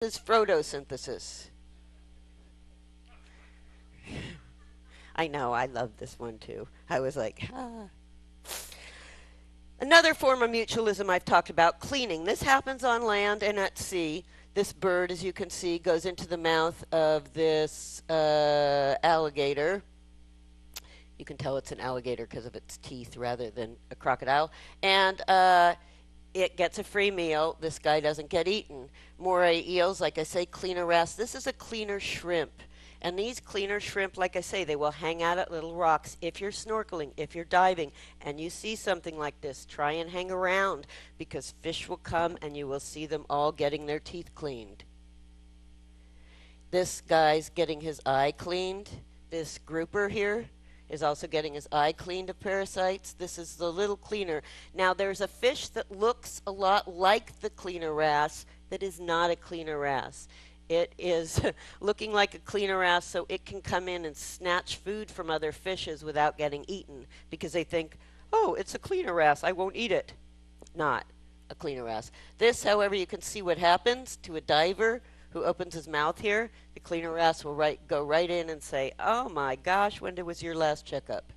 Is photosynthesis. I know, I love this one too. I was like, ah. Another form of mutualism I've talked about, cleaning. This happens on land and at sea. This bird, as you can see, goes into the mouth of this alligator. You can tell it's an alligator because of its teeth rather than a crocodile. And it gets a free meal. This guy doesn't get eaten. Moray eels, like I say, cleaner wrasse. This is a cleaner shrimp. And these cleaner shrimp, like I say, they will hang out at little rocks. If you're snorkeling, if you're diving, and you see something like this, try and hang around because fish will come and you will see them all getting their teeth cleaned. This guy's getting his eye cleaned. This grouper here is also getting his eye cleaned of parasites. This is the little cleaner. Now there's a fish that looks a lot like the cleaner wrasse that is not a cleaner wrasse. It is looking like a cleaner wrasse so it can come in and snatch food from other fishes without getting eaten because they think, oh, it's a cleaner wrasse, I won't eat it. Not a cleaner wrasse. This, however, you can see what happens to a diver who opens his mouth here. The cleaner wrasse will go right in and say, oh my gosh, when was your last checkup?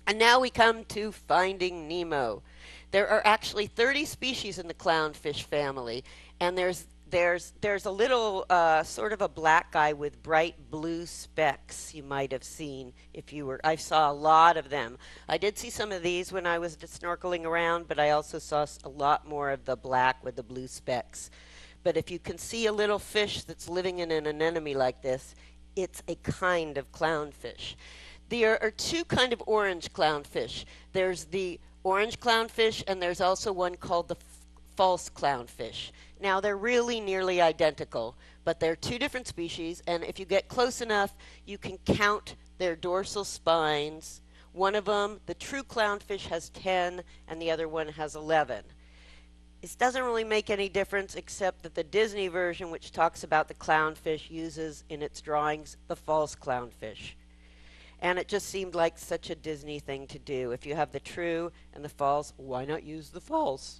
And now we come to Finding Nemo. There are actually 30 species in the clownfish family, and there's a little sort of a black guy with bright blue specks you might have seen if you were. I saw a lot of them. I did see some of these when I was snorkeling around, but I also saw a lot more of the black with the blue specks. But if you can see a little fish that's living in an anemone like this, it's a kind of clownfish. There are two kind of orange clownfish. There's the orange clownfish, and there's also one called the false clownfish. Now, they're really nearly identical, but they're two different species, and if you get close enough, you can count their dorsal spines. One of them, the true clownfish, has 10, and the other one has 11. This doesn't really make any difference except that the Disney version, which talks about the clownfish, uses in its drawings the false clownfish. And it just seemed like such a Disney thing to do. If you have the true and the false, why not use the false?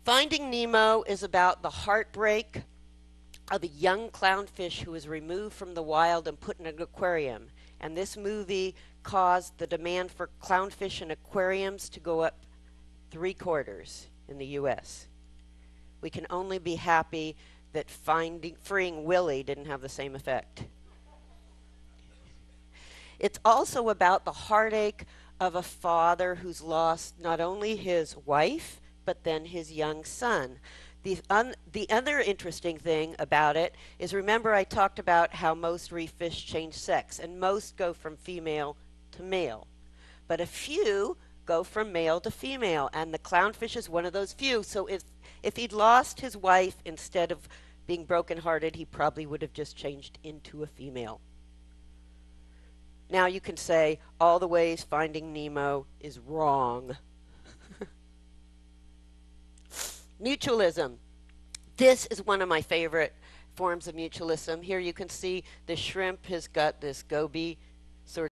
Finding Nemo is about the heartbreak of a young clownfish who was removed from the wild and put in an aquarium. And this movie caused the demand for clownfish in aquariums to go up 3/4 in the U.S. We can only be happy that freeing Willie didn't have the same effect. It's also about the heartache of a father who's lost not only his wife, but then his young son. The other interesting thing about it is, remember I talked about how most reef fish change sex, and most go from female to male. But a few go from male to female, and the clownfish is one of those few. So if he'd lost his wife, instead of being brokenhearted, he probably would have just changed into a female. Now you can say all the ways Finding Nemo is wrong. Mutualism. This is one of my favorite forms of mutualism. Here you can see the shrimp has got this goby sort